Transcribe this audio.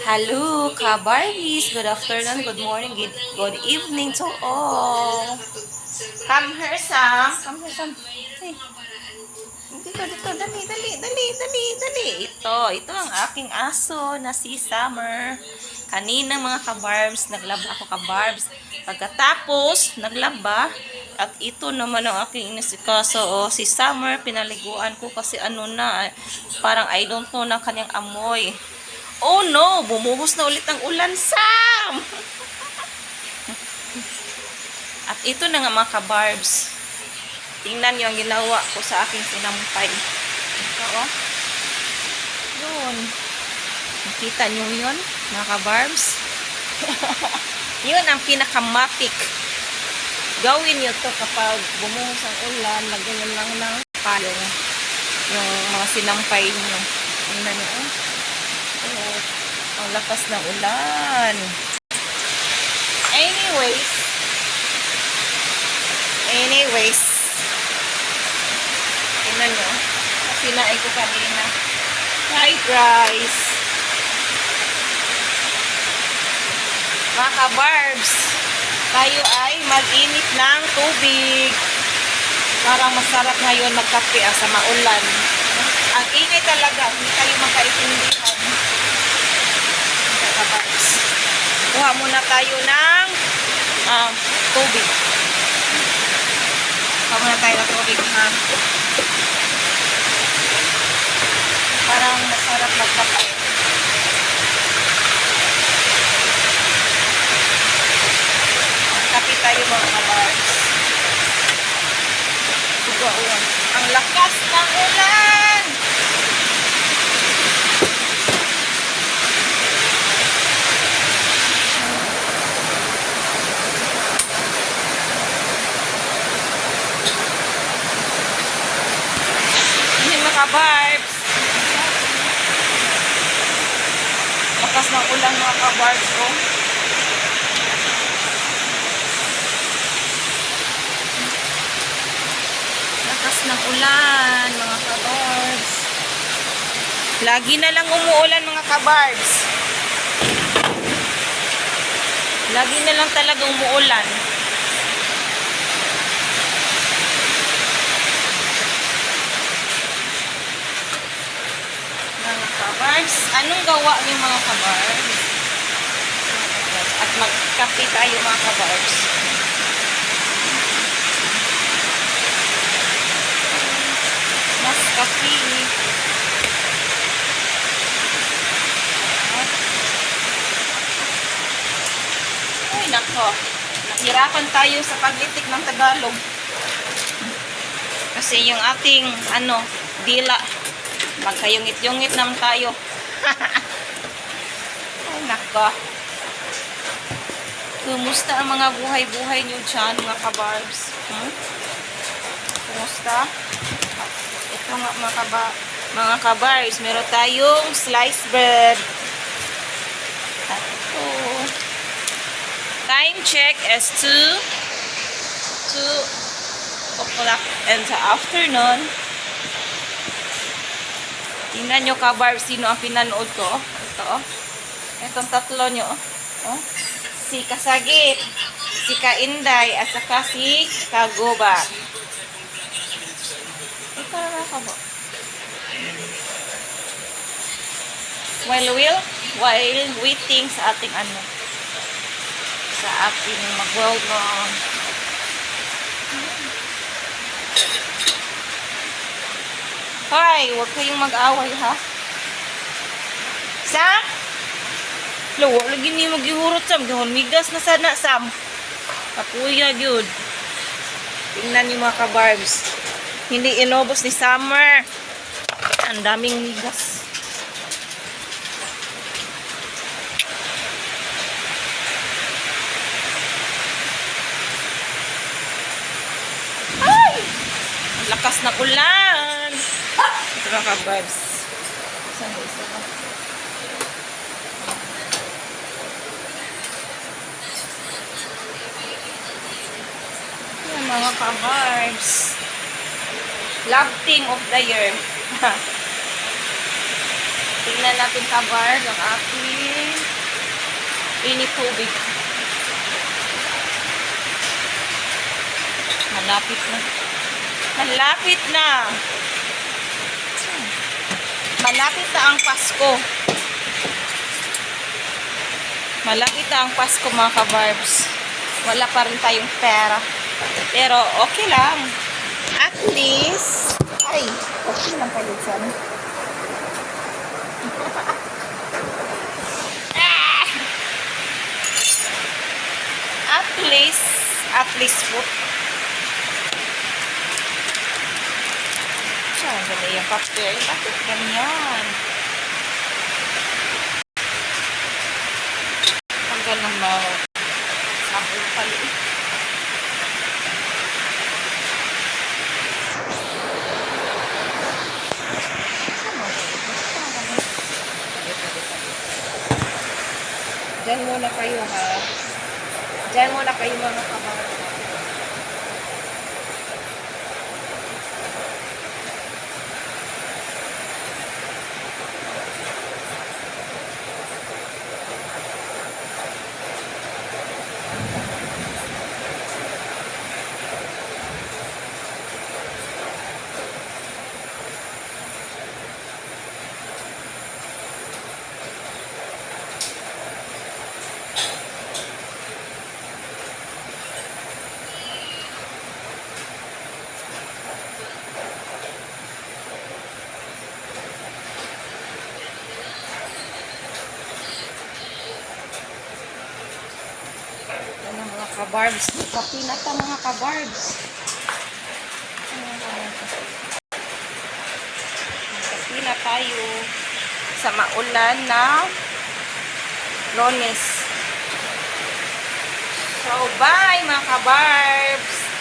Hello, ka-Barbies. Good afternoon, good morning, good evening to all. Come here, Sam. Come here, Sam. Hey. Dito. Dali. Ito ang aking aso na si Summer. Kanina mga ka-Barbs, naglaba ako ka-Barbs. Pagkatapos, naglaba. At ito naman ang aking inisikaso. Si Summer, pinaliguan ko kasi parang I don't know ng kanyang amoy. Oh no! Bumuhos na ulit ang ulan, Sam! At ito na nga mga ka-Barbs. Tingnan nyo ang ginawa ko sa aking sinampay. Oo. Yun. Nakita nyo yun, mga ka-Barbs? Yun ang pinakamatik. Gawin nyo to kapag bumuhos ang ulan, lagyan lang ng palong. Yung mga sinampay nyo. Tingnan nyo, oh. Ang lakas ng ulan. Anyways, tingnan nyo. Sinain ko kanina. Hi guys. Mga ka-Barbs, tayo ay mag-init ng tubig. Parang masarap ngayon magkape sa maulan. Ang ingay talaga, hindi tayo magkaintindihan. Mga ka-Barbs, kuha muna tayo ng tubig. Kuha muna tayo ng tubig, ha? Parang masarap magkape. Kape tayo mga ka-Barbs. Ang lakas ng ulan! Hindi mga ka-Barbs. Lakas ng ulan mga ka-Barbs ko. Lakas ng ulan mga ka-Barbs. Lagi na lang umuulan mga ka-Barbs. Lagi na lang talaga umuulan. Mga ka-Barbs, anong gawa niyo mga ka-Barbs? At magkape tayo mga ka-Barbs. Mas kape. Ay nako, nahirapan tayo sa paglitik ng Tagalog. Kasi yung ating dila, magkayungit-yungit naman tayo. Ay nako. Kumusta ang mga buhay-buhay nyo dyan mga ka-Barbs? Kumusta? Ito nga mga ka-Barbs, meron tayong sliced bread. Ito. Time check is 2 o'clock in the afternoon. Tingnan nyo ka-Barbs, sino ang pinanood ko. Ito. Itong tatlo nyo. Si Kasagit, si Kainday, at saka si Kagoba. Ito na ka ba? While waiting sa ating sa ating mag-world long. Hoy, huwag kayong mag-away ha. Sam? Huwag lagi niyo mag-ihurot Sam. Gahon migas na sana Sam. Kapuya yun. Tingnan niyo mga ka-Barbs. Hindi inobos ni Summer. Ang daming migas. Ay! Lakas na ulan. Ito mga ka-Barbs. Saan ba isa ba? Yan mga ka-Barbs. Love team of the year. Tingnan natin kabarbs ang aking init tubig. Malapit na. Malapit na. Malapit na ang Pasko. Malapit na ang Pasko mga kabarbs. Wala pa rin tayong pera. Pero okay lang. At least, ay, okay lang kayo dyan. Ah! At least po. Saan ba yung papel? Bakit ganyan? Tanggal ng mga sabon pala. Diyan muna kayo ha. Diyan muna kayo mga kabarbs. Ano mga kabarbs? Kapi na ta mga kabarbs. Kapi na tayo sa maulan na Lunes. So bye mga kabarbs.